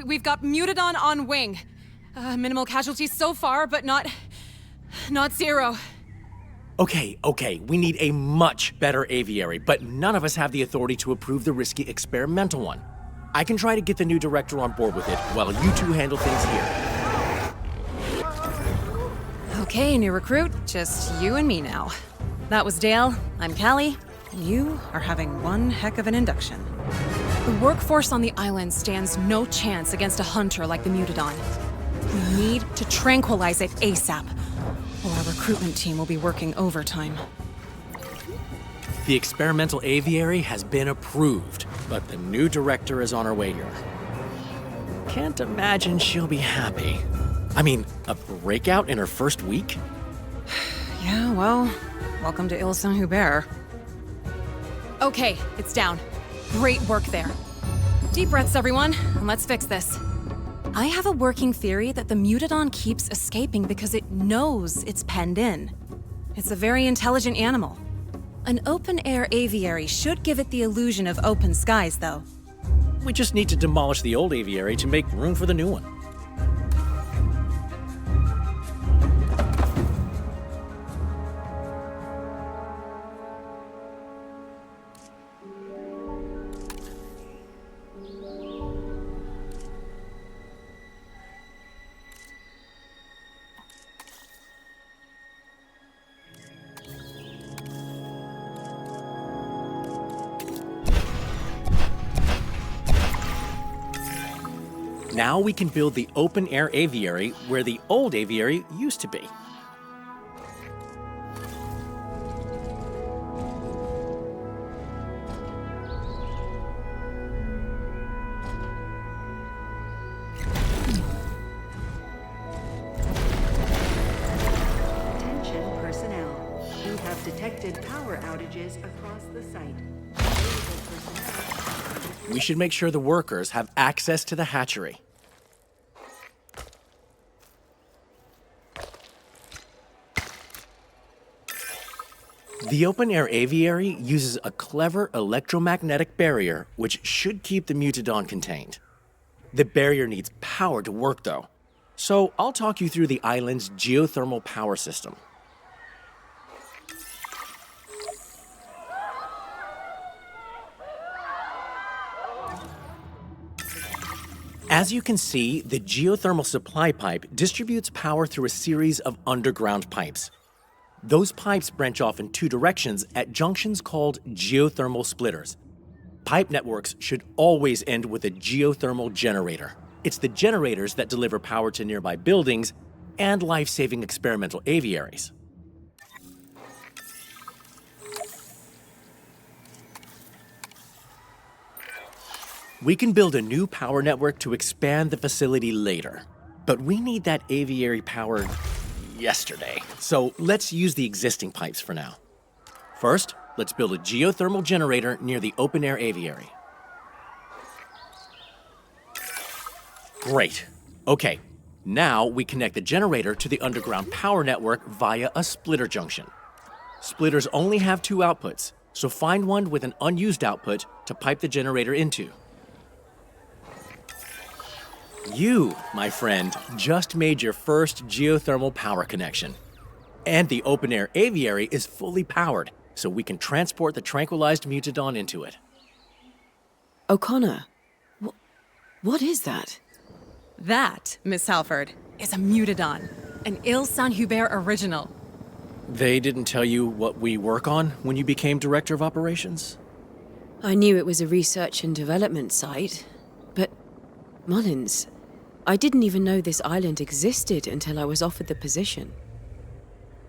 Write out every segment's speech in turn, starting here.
we've got Mutadon on wing. Minimal casualties so far, but not zero. Okay, we need a much better aviary, but none of us have the authority to approve the risky experimental one. I can try to get the new director on board with it, while you two handle things here. Okay, new recruit, just you and me now. That was Dale, I'm Callie, and you are having one heck of an induction. The workforce on the island stands no chance against a hunter like the Mutadon. We need to tranquilize it ASAP, or our recruitment team will be working overtime. The experimental aviary has been approved, but the new director is on her way here. Can't imagine she'll be happy. I mean, a breakout in her first week? Yeah, well, welcome to Saint-Hubert. Okay, it's down. Great work there. Deep breaths, everyone, and let's fix this. I have a working theory that the Mutadon keeps escaping because it knows it's penned in. It's a very intelligent animal. An open-air aviary should give it the illusion of open skies, though. We just need to demolish the old aviary to make room for the new one. Now we can build the open-air aviary where the old aviary used to be. Attention personnel. You have detected power outages across the site. We should make sure the workers have access to the hatchery. The open-air aviary uses a clever electromagnetic barrier which should keep the Mutadon contained. The barrier needs power to work, though. So I'll talk you through the island's geothermal power system. As you can see, the geothermal supply pipe distributes power through a series of underground pipes. Those pipes branch off in two directions at junctions called geothermal splitters. Pipe networks should always end with a geothermal generator. It's the generators that deliver power to nearby buildings and life-saving experimental aviaries. We can build a new power network to expand the facility later, but we need that aviary powered yesterday. So let's use the existing pipes for now. First, let's build a geothermal generator near the open-air aviary. Great. Okay, now we connect the generator to the underground power network via a splitter junction. Splitters only have two outputs, so find one with an unused output to pipe the generator into. You, my friend, just made your first geothermal power connection. And the open-air aviary is fully powered, so we can transport the tranquilized Mutadon into it. O'Connor, what is that? That, Miss Halford, is a Mutadon, an Saint-Hubert original. They didn't tell you what we work on when you became Director of Operations? I knew it was a research and development site, but Mullins, I didn't even know this island existed until I was offered the position.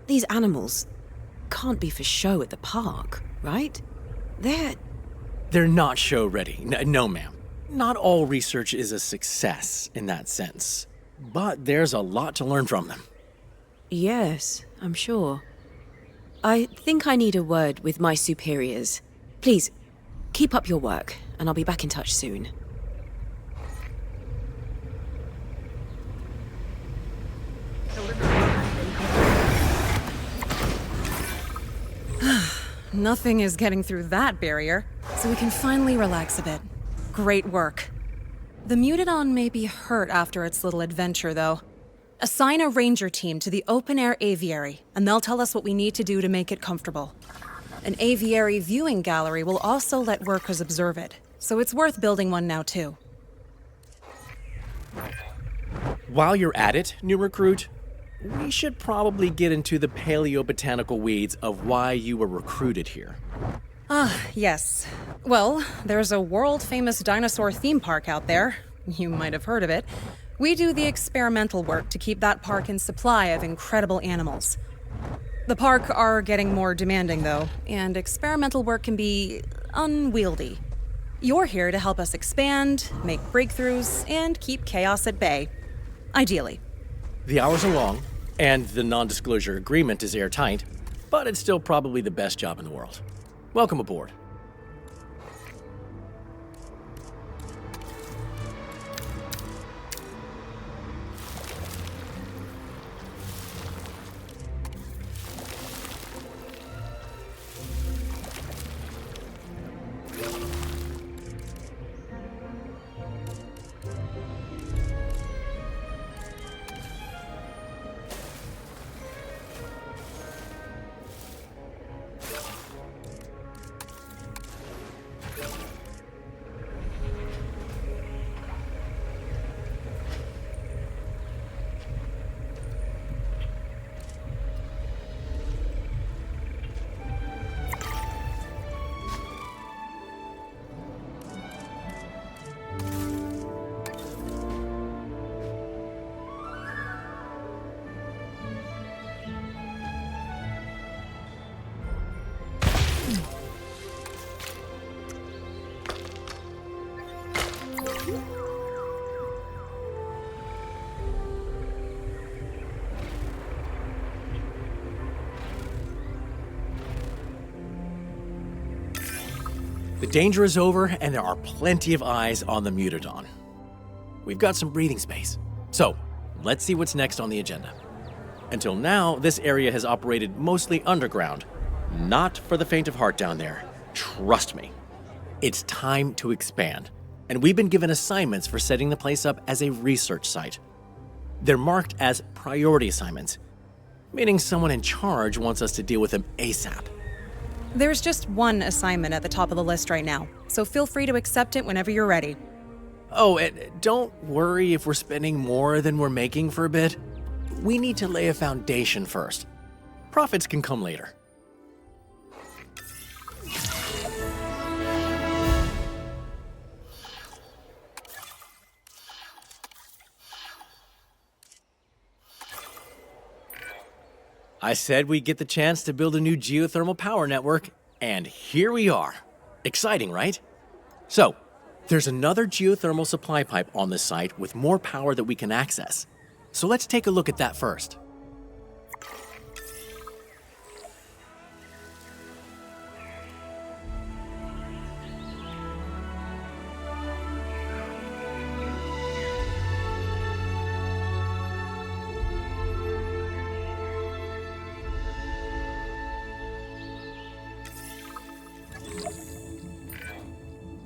These animals can't be for show at the park, right? They're not show ready. No, ma'am. Not all research is a success in that sense, but there's a lot to learn from them. Yes, I'm sure. I think I need a word with my superiors. Please, keep up your work, and I'll be back in touch soon. Nothing is getting through that barrier, so we can finally relax a bit. Great work. The Mutadon may be hurt after its little adventure, though. Assign a ranger team to the open-air aviary, and they'll tell us what we need to do to make it comfortable. An aviary viewing gallery will also let workers observe it, so it's worth building one now, too. While you're at it, new recruit, we should probably get into the paleobotanical weeds of why you were recruited here. Yes. Well, there's a world-famous dinosaur theme park out there. You might have heard of it. We do the experimental work to keep that park in supply of incredible animals. The park are getting more demanding, though, and experimental work can be unwieldy. You're here to help us expand, make breakthroughs, and keep chaos at bay. Ideally. The hours are long, and the non-disclosure agreement is airtight, but it's still probably the best job in the world. Welcome aboard. The danger is over, and there are plenty of eyes on the Mutadon. We've got some breathing space. So, let's see what's next on the agenda. Until now, this area has operated mostly underground. Not for the faint of heart down there. Trust me. It's time to expand. And we've been given assignments for setting the place up as a research site. They're marked as priority assignments, meaning someone in charge wants us to deal with them ASAP. There's just one assignment at the top of the list right now, so feel free to accept it whenever you're ready. Oh, and don't worry if we're spending more than we're making for a bit. We need to lay a foundation first. Profits can come later. I said we'd get the chance to build a new geothermal power network, and here we are. Exciting, right? So, there's another geothermal supply pipe on this site with more power that we can access. So let's take a look at that first.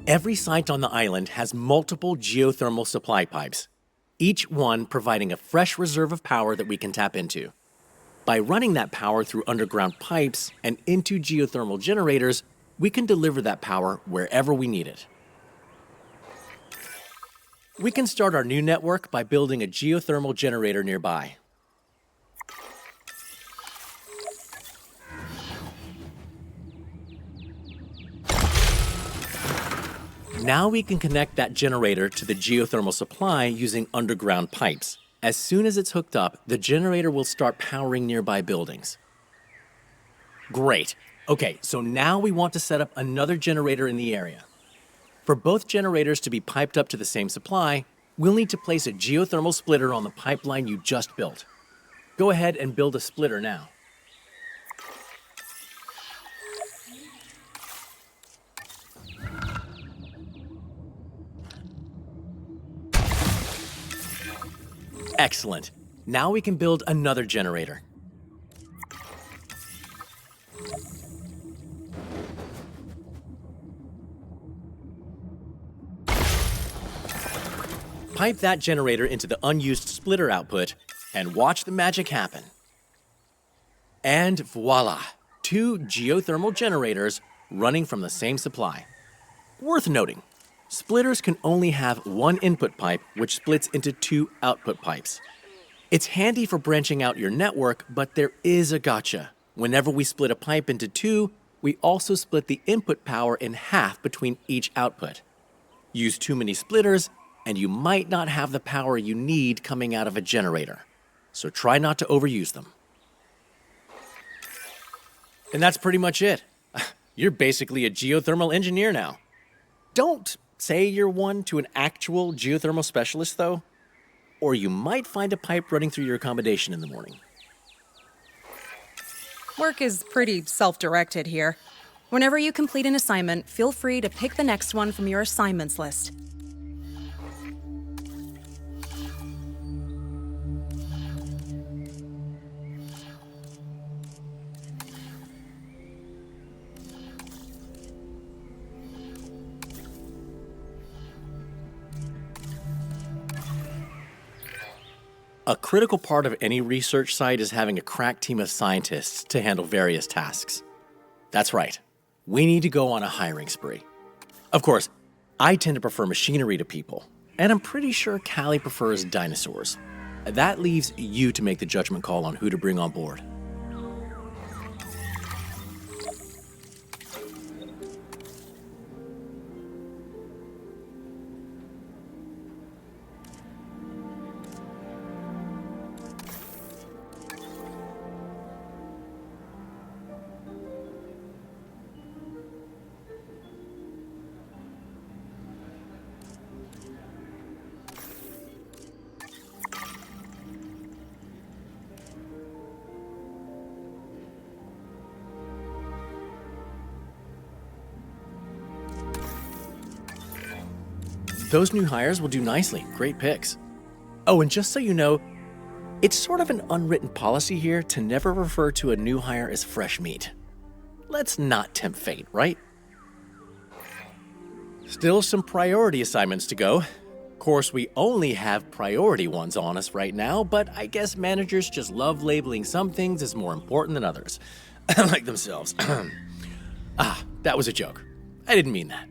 Every site on the island has multiple geothermal supply pipes, each one providing a fresh reserve of power that we can tap into. By running that power through underground pipes and into geothermal generators, we can deliver that power wherever we need it. We can start our new network by building a geothermal generator nearby. Now we can connect that generator to the geothermal supply using underground pipes. As soon as it's hooked up, the generator will start powering nearby buildings. Great. Okay, so now we want to set up another generator in the area. For both generators to be piped up to the same supply, we'll need to place a geothermal splitter on the pipeline you just built. Go ahead and build a splitter now. Excellent. Now we can build another generator. Pipe that generator into the unused splitter output and watch the magic happen. And voila, 2 geothermal generators running from the same supply. Worth noting, splitters can only have 1 input pipe which splits into 2 output pipes. It's handy for branching out your network, but there is a gotcha. Whenever we split a pipe into 2, we also split the input power in half between each output. Use too many splitters, and you might not have the power you need coming out of a generator. So try not to overuse them. And that's pretty much it. You're basically a geothermal engineer now. Don't say you're one to an actual geothermal specialist, though, or you might find a pipe running through your accommodation in the morning. Work is pretty self-directed here. Whenever you complete an assignment, feel free to pick the next one from your assignments list. A critical part of any research site is having a crack team of scientists to handle various tasks. That's right, we need to go on a hiring spree. Of course, I tend to prefer machinery to people, and I'm pretty sure Callie prefers dinosaurs. That leaves you to make the judgment call on who to bring on board. Those new hires will do nicely. Great picks. Oh, and just so you know, it's sort of an unwritten policy here to never refer to a new hire as fresh meat. Let's not tempt fate, right? Still some priority assignments to go. Of course, we only have priority ones on us right now, but I guess managers just love labeling some things as more important than others. Like themselves. That was a joke. I didn't mean that.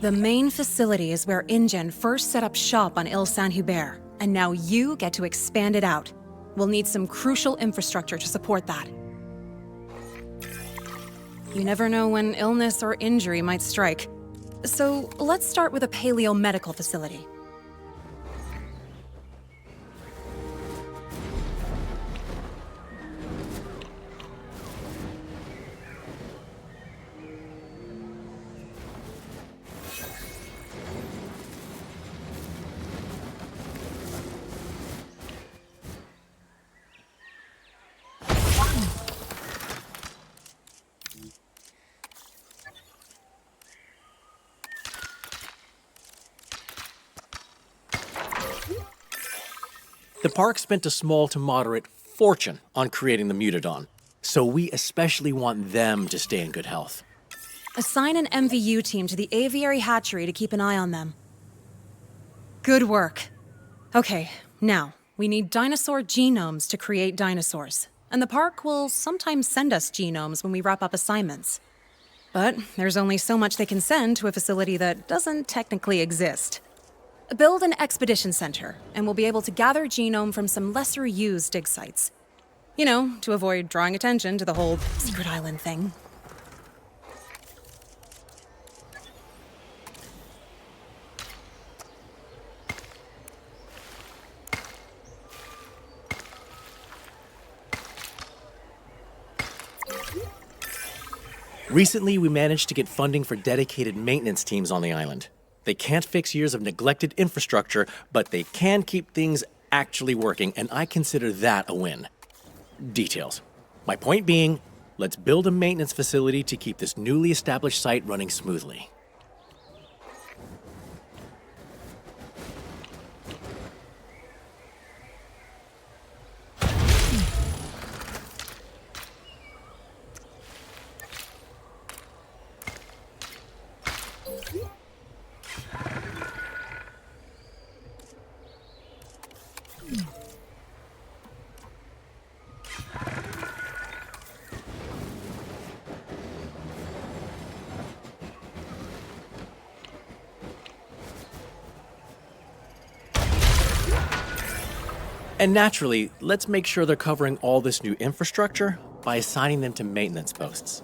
The main facility is where InGen first set up shop on Ile Saint-Hubert, and now you get to expand it out. We'll need some crucial infrastructure to support that. You never know when illness or injury might strike. So let's start with a paleo-medical facility. The park spent a small to moderate fortune on creating the Mutadon, so we especially want them to stay in good health. Assign an MVU team to the aviary hatchery to keep an eye on them. Good work. Okay, now, we need dinosaur genomes to create dinosaurs, and the park will sometimes send us genomes when we wrap up assignments. But there's only so much they can send to a facility that doesn't technically exist. Build an expedition center, and we'll be able to gather genome from some lesser-used dig sites. You know, to avoid drawing attention to the whole secret island thing. Recently, we managed to get funding for dedicated maintenance teams on the island. They can't fix years of neglected infrastructure, but they can keep things actually working, and I consider that a win. Details. My point being, let's build a maintenance facility to keep this newly established site running smoothly. And naturally, let's make sure they're covering all this new infrastructure by assigning them to maintenance posts.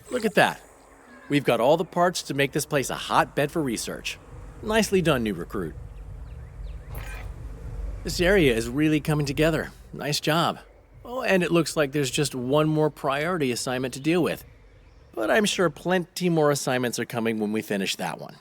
Look at that. We've got all the parts to make this place a hotbed for research. Nicely done, new recruit. This area is really coming together. Nice job. Oh, and it looks like there's just one more priority assignment to deal with. But I'm sure plenty more assignments are coming when we finish that one.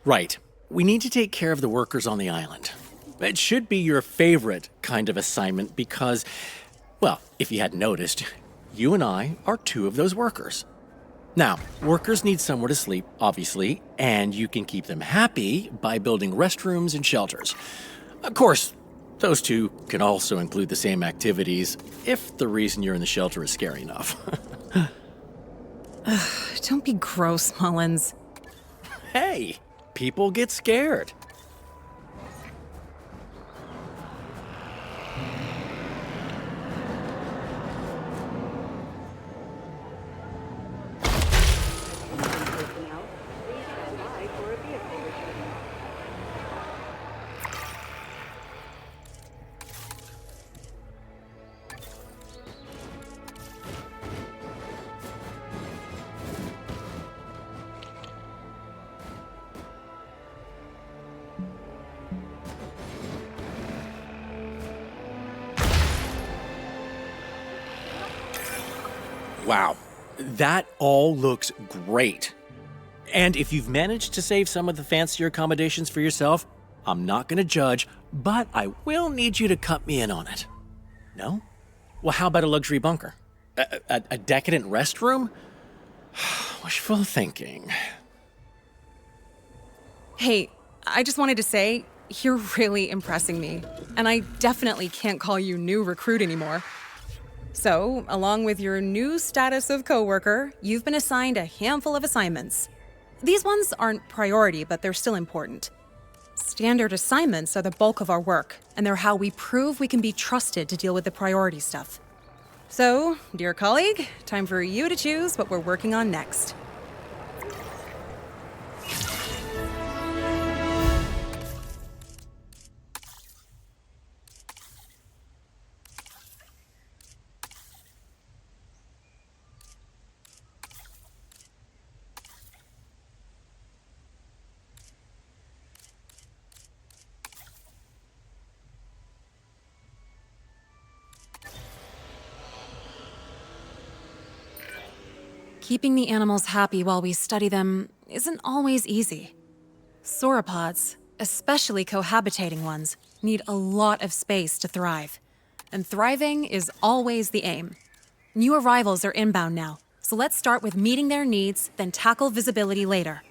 Right. We need to take care of the workers on the island. It should be your favorite kind of assignment because, well, if you hadn't noticed, you and I are two of those workers. Now, workers need somewhere to sleep, obviously, and you can keep them happy by building restrooms and shelters. Of course, those two can also include the same activities if the reason you're in the shelter is scary enough. Don't be gross, Mullins. Hey, people get scared. Personnel, please apply for a vehicle return. Wow, that all looks great. And if you've managed to save some of the fancier accommodations for yourself, I'm not going to judge, but I will need you to cut me in on it. No? Well, how about a luxury bunker? A decadent restroom? Wishful thinking. Hey, I just wanted to say, you're really impressing me. And I definitely can't call you new recruit anymore. So, along with your new status of coworker, you've been assigned a handful of assignments. These ones aren't priority, but they're still important. Standard assignments are the bulk of our work, and they're how we prove we can be trusted to deal with the priority stuff. So, dear colleague, time for you to choose what we're working on next. Keeping the animals happy while we study them isn't always easy. Sauropods, especially cohabitating ones, need a lot of space to thrive. And thriving is always the aim. New arrivals are inbound now, so let's start with meeting their needs, then tackle visibility later.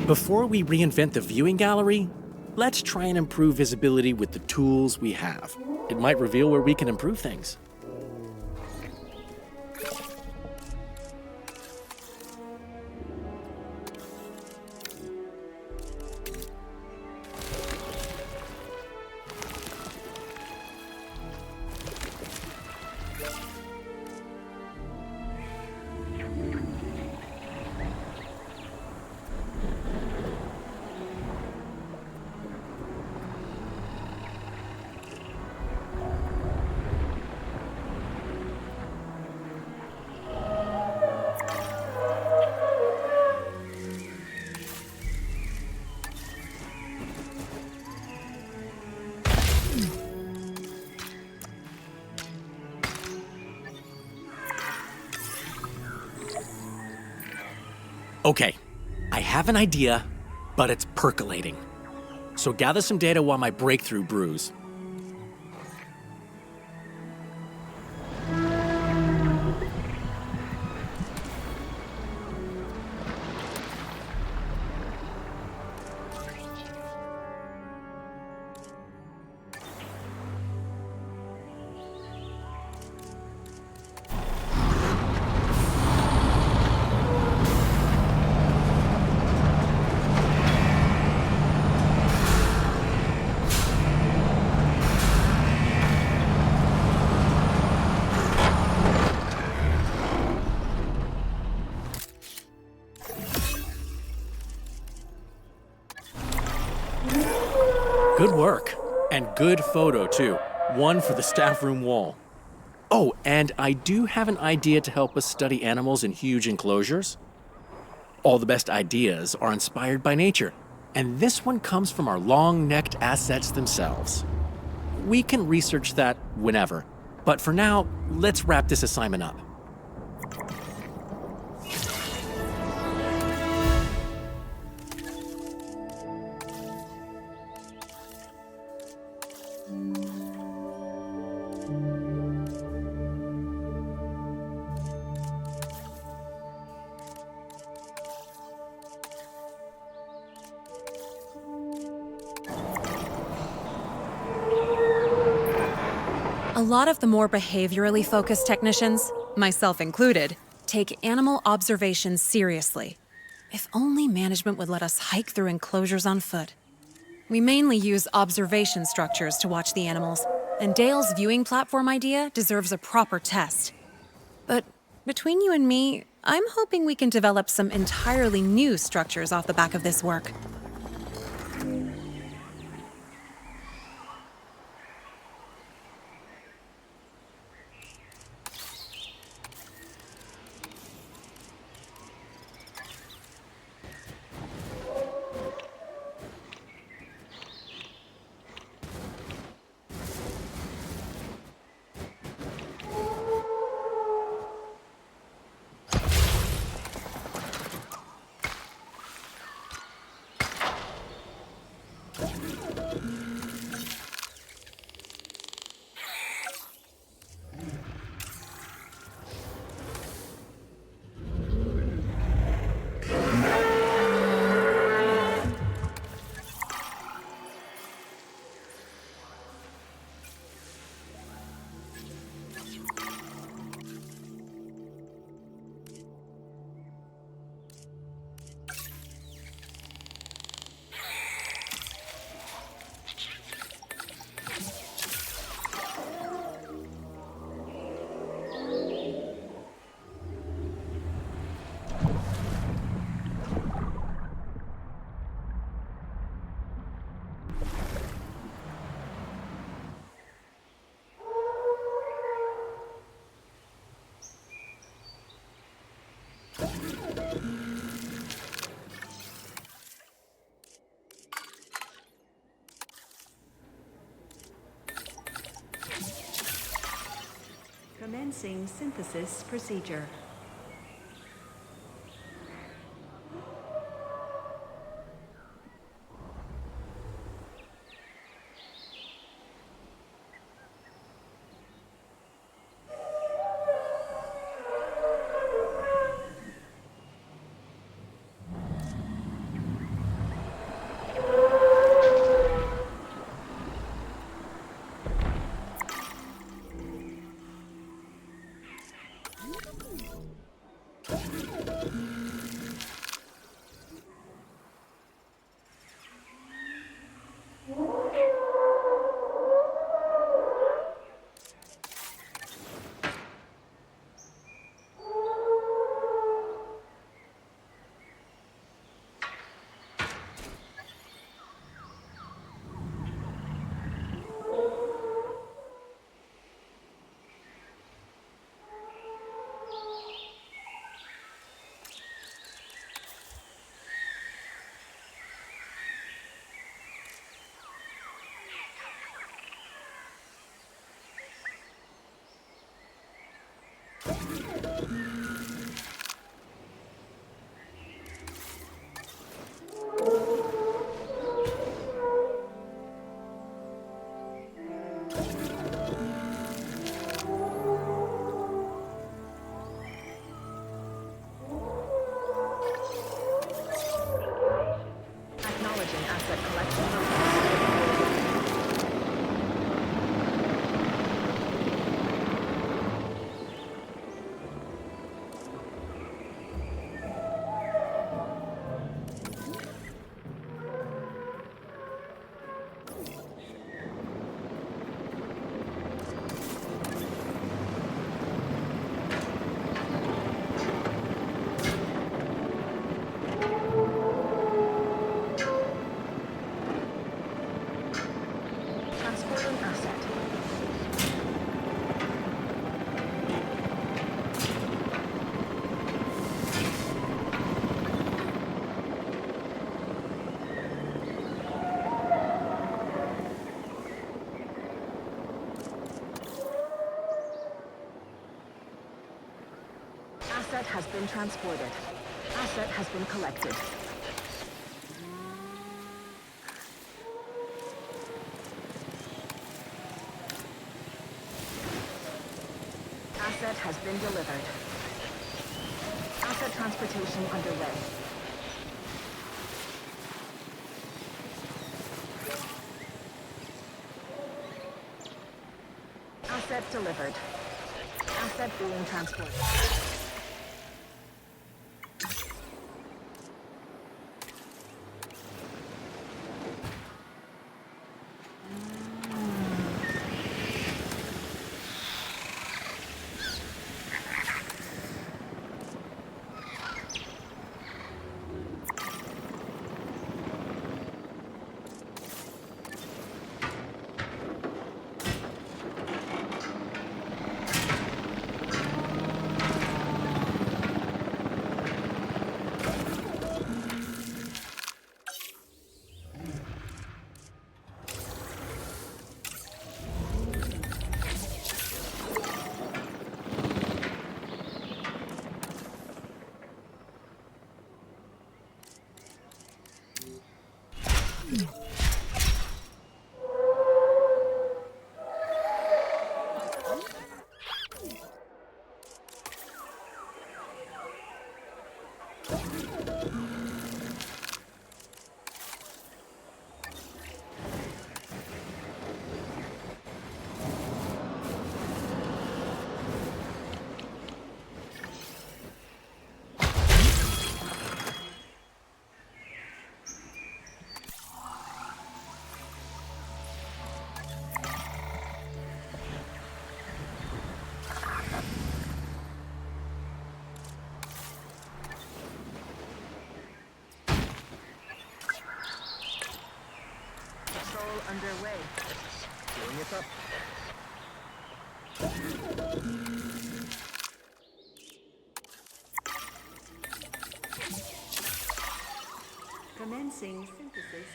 Before we reinvent the viewing gallery, let's try and improve visibility with the tools we have. It might reveal where we can improve things. Okay, I have an idea, but it's percolating. So gather some data while my breakthrough brews. Good work. And good photo, too. One for the staff room wall. Oh, and I do have an idea to help us study animals in huge enclosures. All the best ideas are inspired by nature, and this one comes from our long-necked assets themselves. We can research that whenever, but for now, let's wrap this assignment up. A lot of the more behaviorally focused technicians, myself included, take animal observations seriously. If only management would let us hike through enclosures on foot. We mainly use observation structures to watch the animals, and Dale's viewing platform idea deserves a proper test. But between you and me, I'm hoping we can develop some entirely new structures off the back of this work. Commencing synthesis procedure. has been transported. Asset has been collected. Asset has been delivered. Asset transportation underway. Asset delivered. Asset being transported. Underway. Doing it up. Commencing synthesis.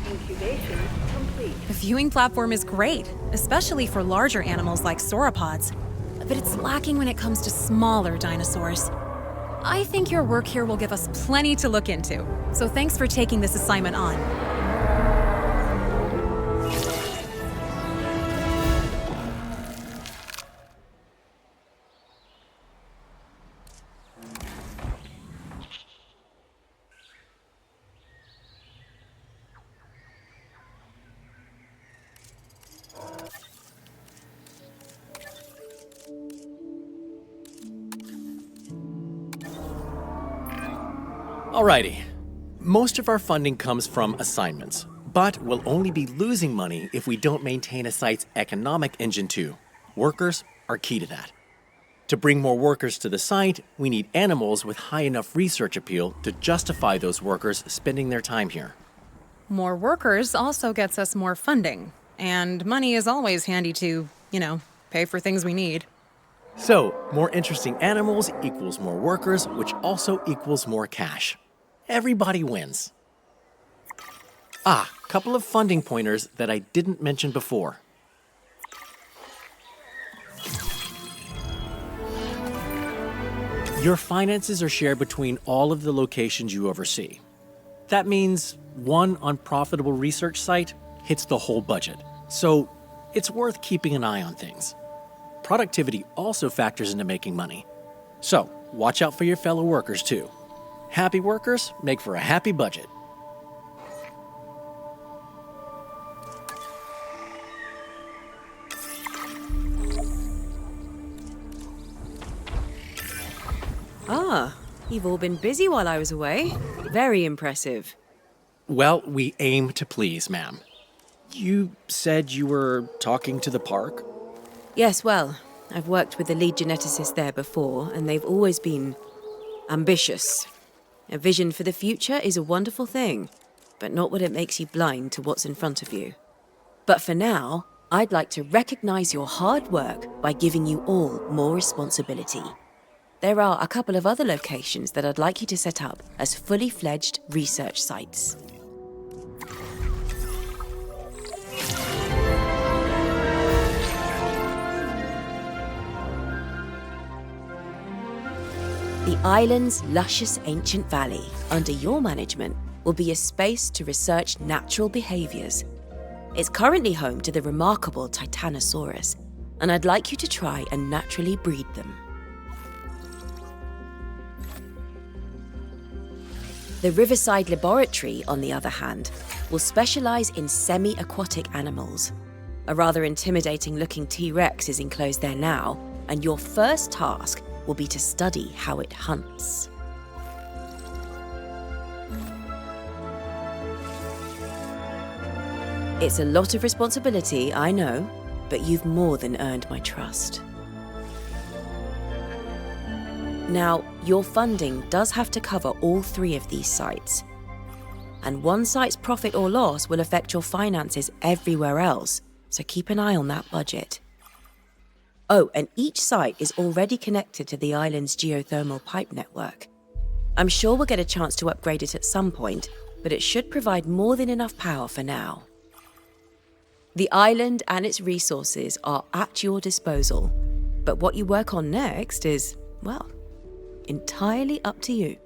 Incubation complete. The viewing platform is great, especially for larger animals like sauropods. But it's lacking when it comes to smaller dinosaurs. I think your work here will give us plenty to look into, so thanks for taking this assignment on. Alrighty. Most of our funding comes from assignments, but we'll only be losing money if we don't maintain a site's economic engine too. Workers are key to that. To bring more workers to the site, we need animals with high enough research appeal to justify those workers spending their time here. More workers also gets us more funding, and money is always handy to, pay for things we need. So, more interesting animals equals more workers, which also equals more cash. Everybody wins. Couple of funding pointers that I didn't mention before. Your finances are shared between all of the locations you oversee. That means one unprofitable research site hits the whole budget, so it's worth keeping an eye on things. Productivity also factors into making money, so watch out for your fellow workers too. Happy workers make for a happy budget. You've all been busy while I was away. Very impressive. Well, we aim to please, ma'am. You said you were talking to the park? Yes, well, I've worked with the lead geneticist there before, and they've always been ambitious. A vision for the future is a wonderful thing, but not when it makes you blind to what's in front of you. But for now, I'd like to recognize your hard work by giving you all more responsibility. There are a couple of other locations that I'd like you to set up as fully fledged research sites. The island's luscious ancient valley, under your management, will be a space to research natural behaviors. It's currently home to the remarkable Titanosaurus, and I'd like you to try and naturally breed them. The Riverside Laboratory, on the other hand, will specialize in semi-aquatic animals. A rather intimidating-looking T-Rex is enclosed there now, and your first task will be to study how it hunts. It's a lot of responsibility, I know, but you've more than earned my trust. Now, your funding does have to cover all 3 of these sites. And one site's profit or loss will affect your finances everywhere else, so keep an eye on that budget. Oh, and each site is already connected to the island's geothermal pipe network. I'm sure we'll get a chance to upgrade it at some point, but it should provide more than enough power for now. The island and its resources are at your disposal, but what you work on next is, well, entirely up to you.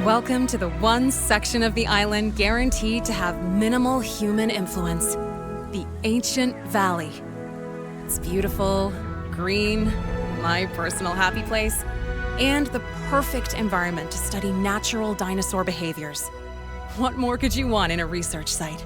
Welcome to the one section of the island guaranteed to have minimal human influence, the Ancient Valley. It's beautiful, green, my personal happy place, and the perfect environment to study natural dinosaur behaviors. What more could you want in a research site?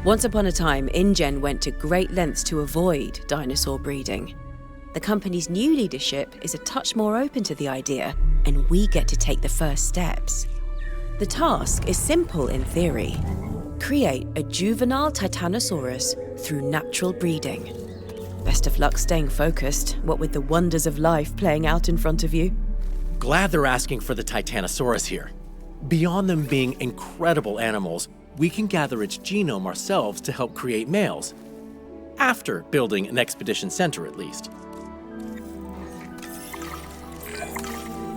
Once upon a time, InGen went to great lengths to avoid dinosaur breeding. The company's new leadership is a touch more open to the idea, and we get to take the first steps. The task is simple in theory. Create a juvenile Titanosaurus through natural breeding. Best of luck staying focused, what with the wonders of life playing out in front of you. Glad they're asking for the Titanosaurus here. Beyond them being incredible animals, we can gather its genome ourselves to help create males. After building an expedition center, at least.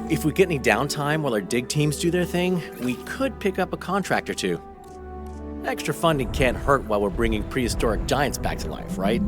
If we get any downtime while our dig teams do their thing, we could pick up a contract or two. Extra funding can't hurt while we're bringing prehistoric giants back to life, right?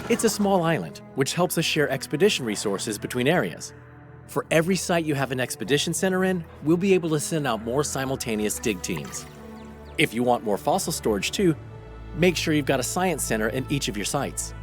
It's a small island, which helps us share expedition resources between areas. For every site you have an expedition center in, we'll be able to send out more simultaneous dig teams. If you want more fossil storage too, make sure you've got a science center in each of your sites.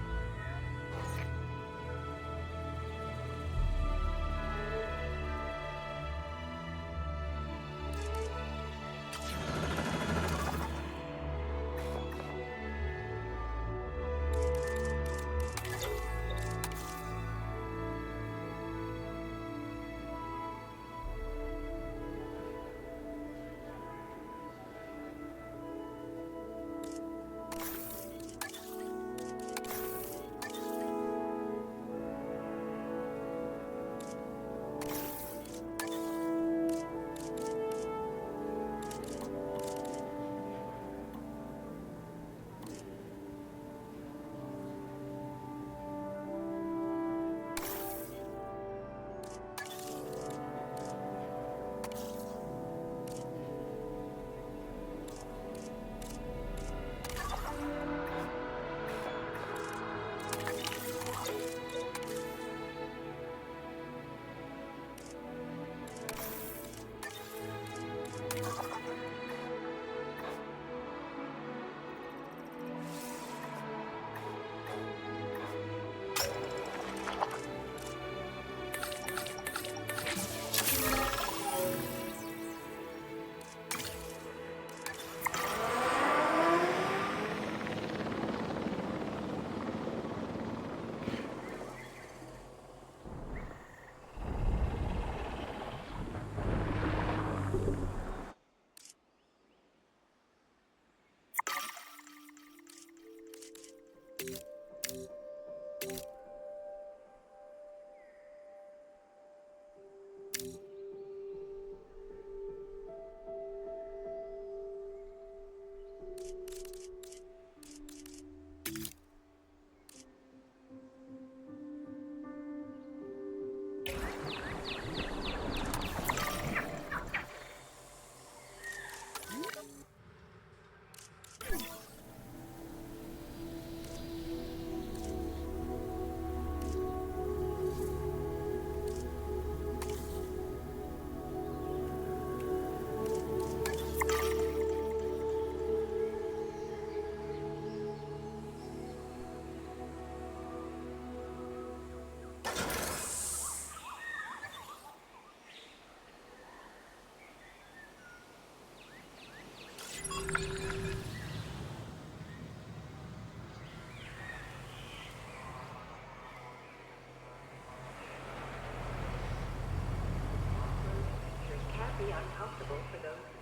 Can be uncomfortable for those.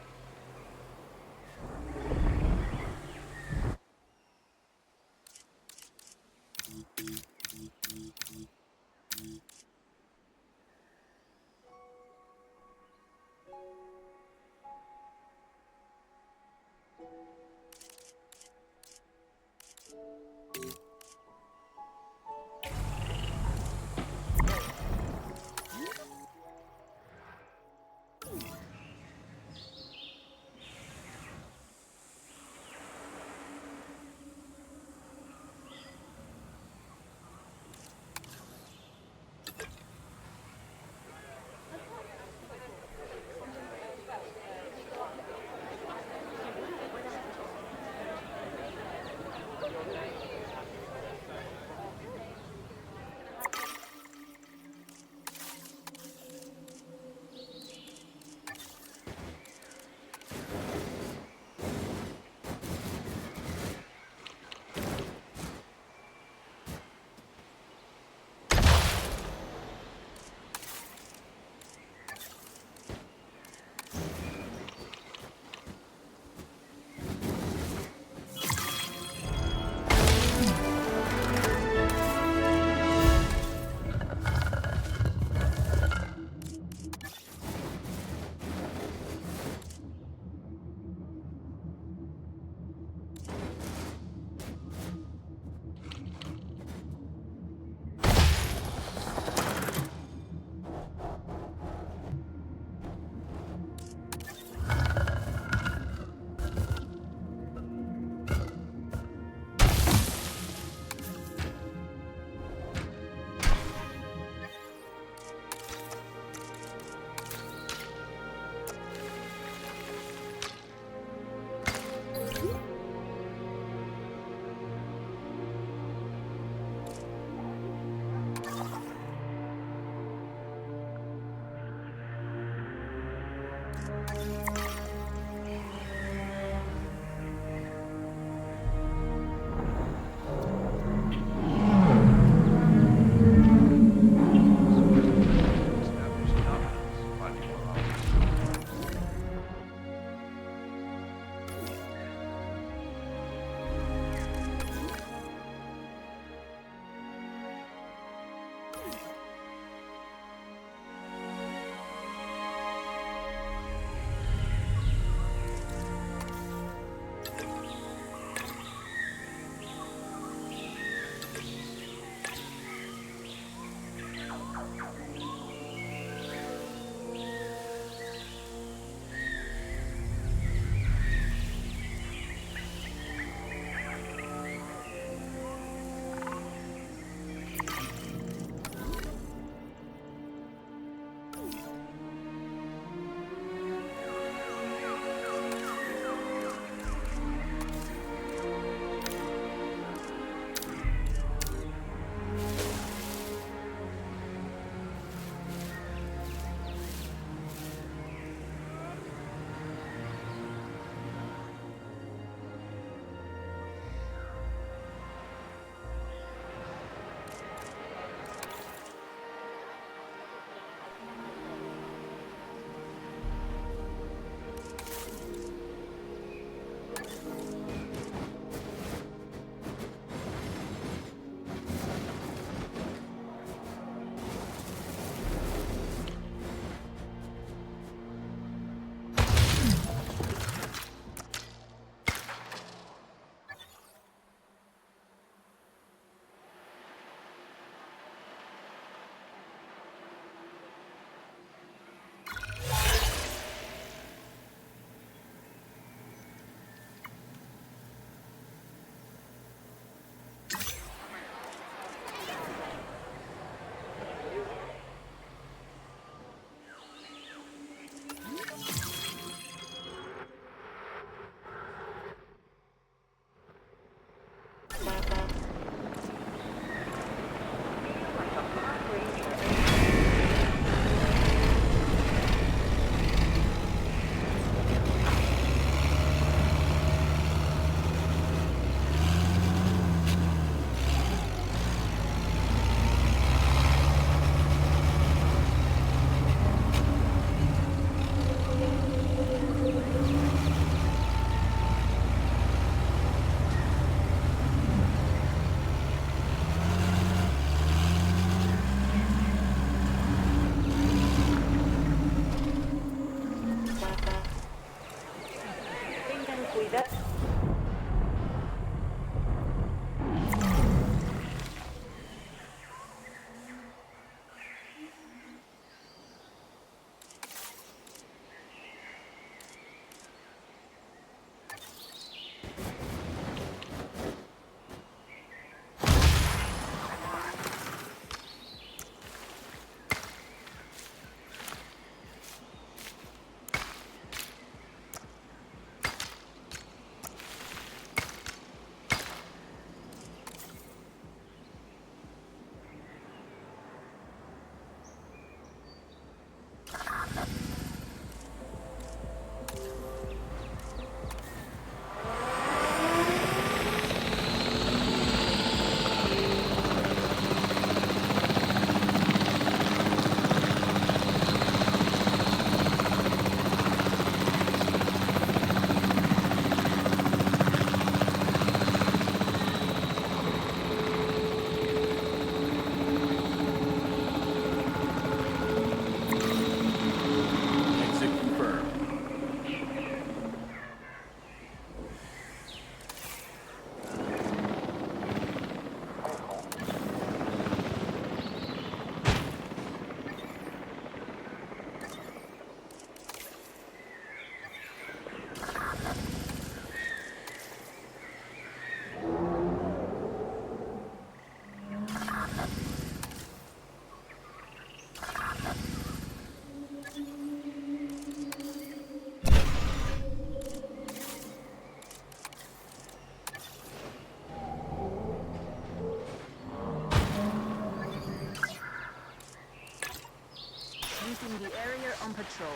Sweeping the area on patrol.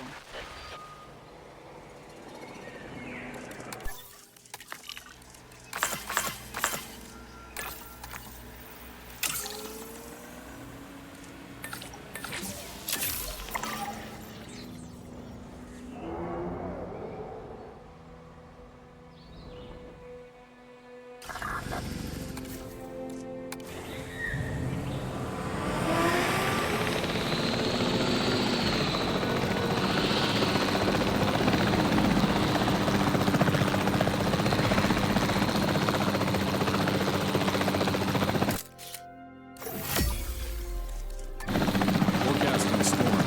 Forecasting storm.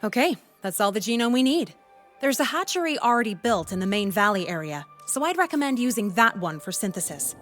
Okay, that's all the genome we need. There's a hatchery already built in the main valley area, so I'd recommend using that one for synthesis.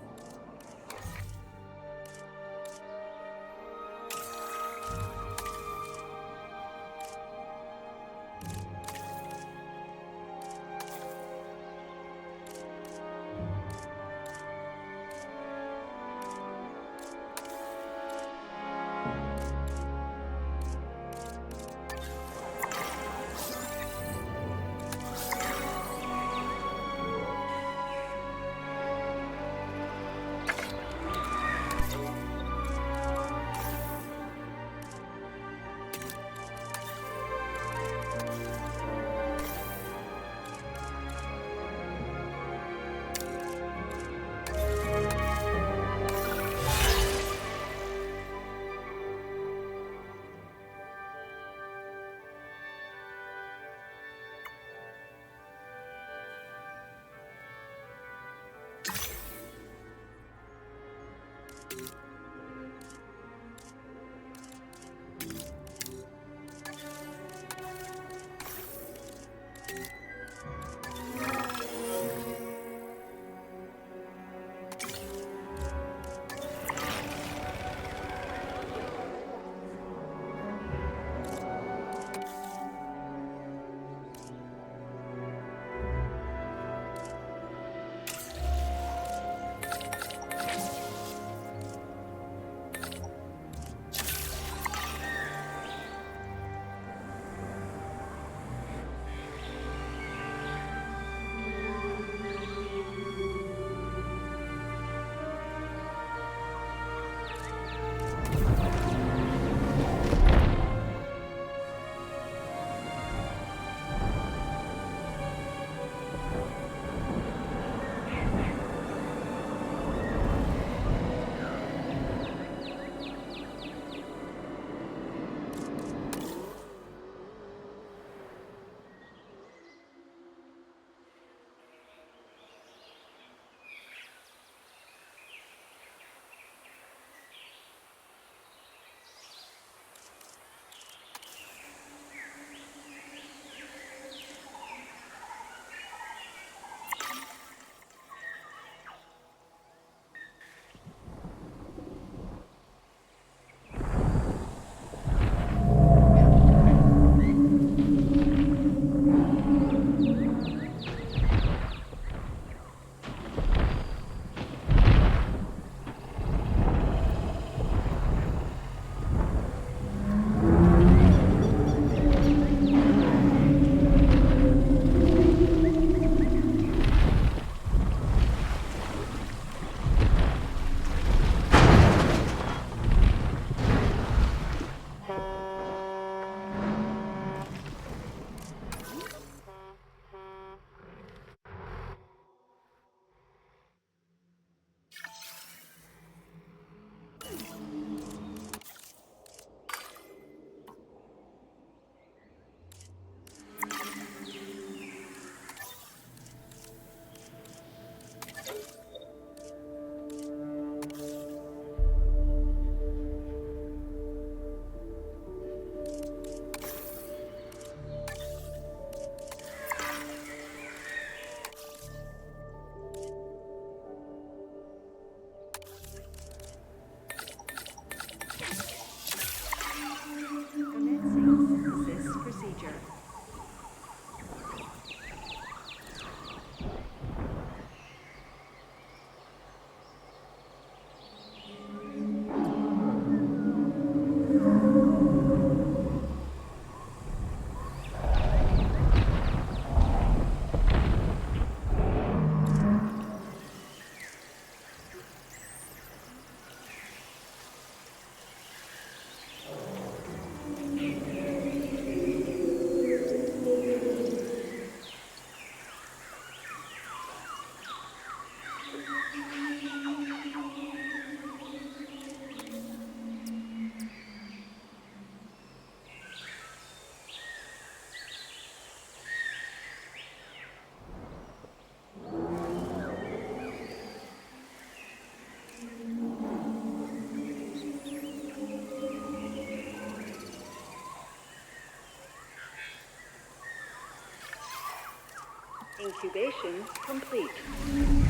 Incubation complete.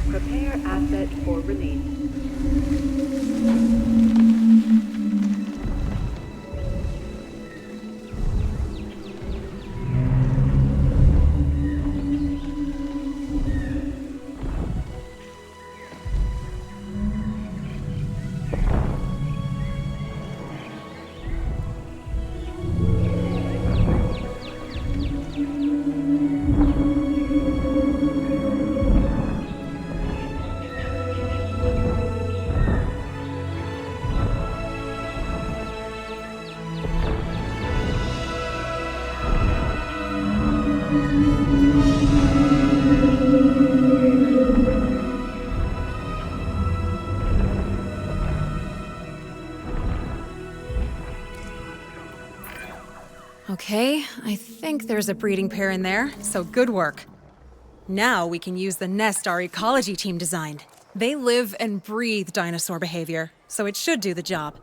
Prepare asset for release. Okay, I think there's a breeding pair in there, so good work. Now we can use the nest our ecology team designed. They live and breathe dinosaur behavior, so it should do the job.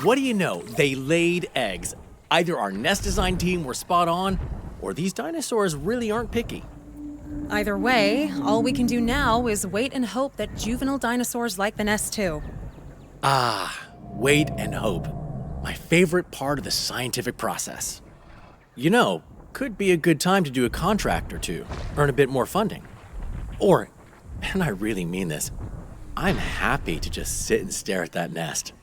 what do you know? They laid eggs. Either our nest design team were spot on, or these dinosaurs really aren't picky. Either way, all we can do now is wait and hope that juvenile dinosaurs like the nest too. Wait and hope. My favorite part of the scientific process. You know, could be a good time to do a contract or two, earn a bit more funding. Or, and I really mean this, I'm happy to just sit and stare at that nest.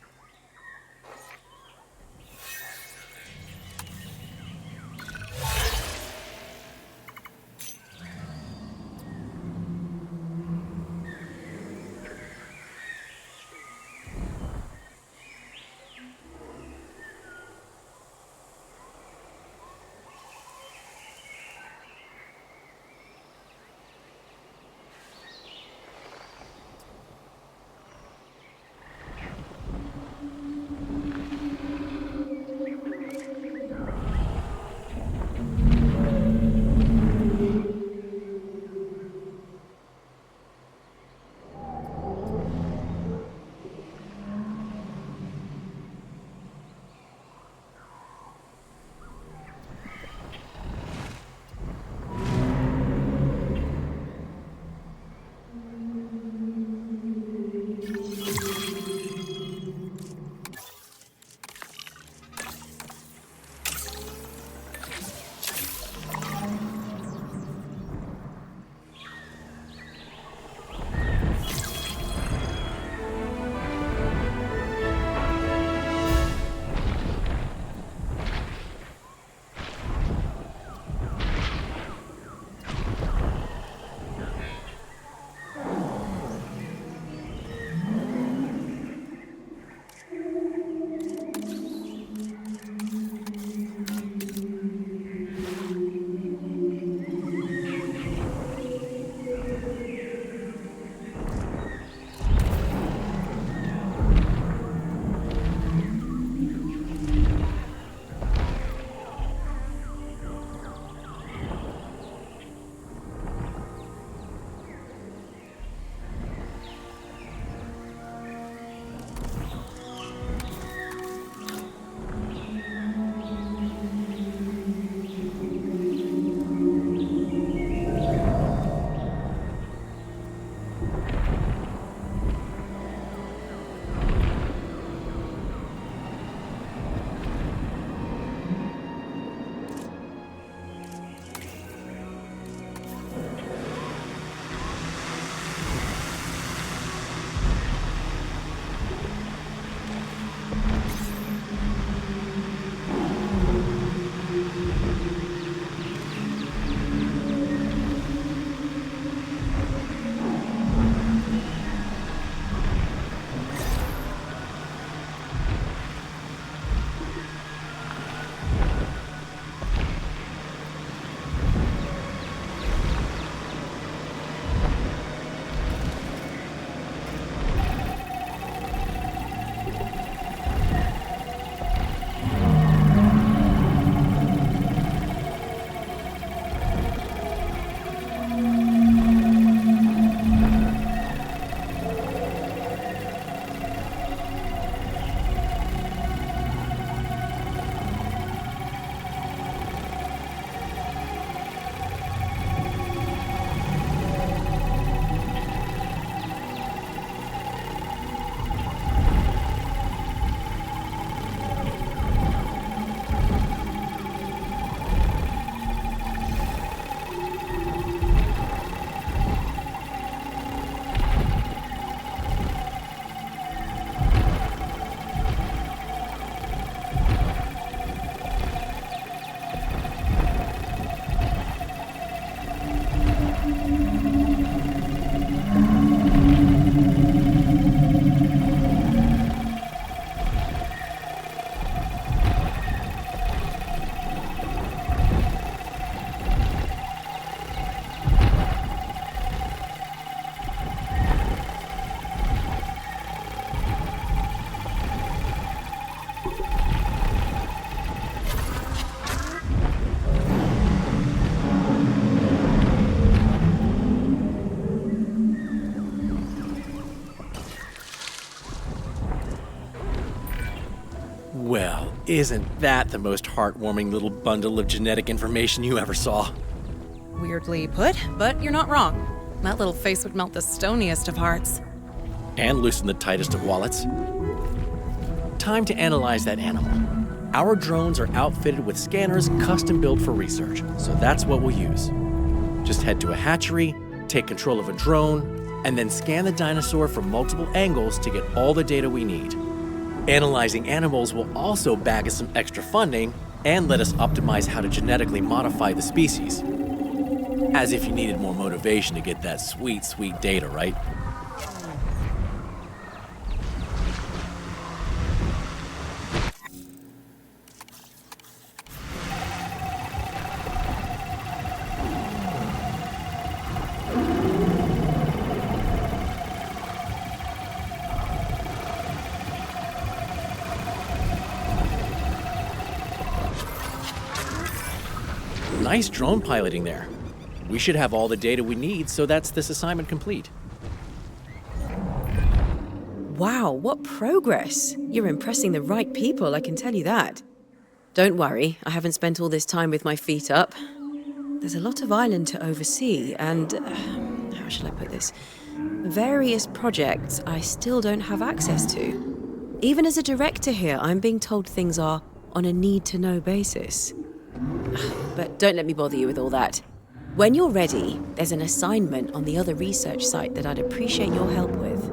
Isn't that the most heartwarming little bundle of genetic information you ever saw? Weirdly put, but you're not wrong. That little face would melt the stoniest of hearts. And loosen the tightest of wallets. Time to analyze that animal. Our drones are outfitted with scanners custom built for research, so that's what we'll use. Just head to a hatchery, take control of a drone, and then scan the dinosaur from multiple angles to get all the data we need. Analyzing animals will also bag us some extra funding and let us optimize how to genetically modify the species. As if you needed more motivation to get that sweet, sweet data, right? Nice drone piloting there. We should have all the data we need, so that's this assignment complete. Wow, what progress! You're impressing the right people, I can tell you that. Don't worry, I haven't spent all this time with my feet up. There's a lot of island to oversee, and how shall I put this? Various projects I still don't have access to. Even as a director here, I'm being told things are on a need-to-know basis. But don't let me bother you with all that. When you're ready, there's an assignment on the other research site that I'd appreciate your help with.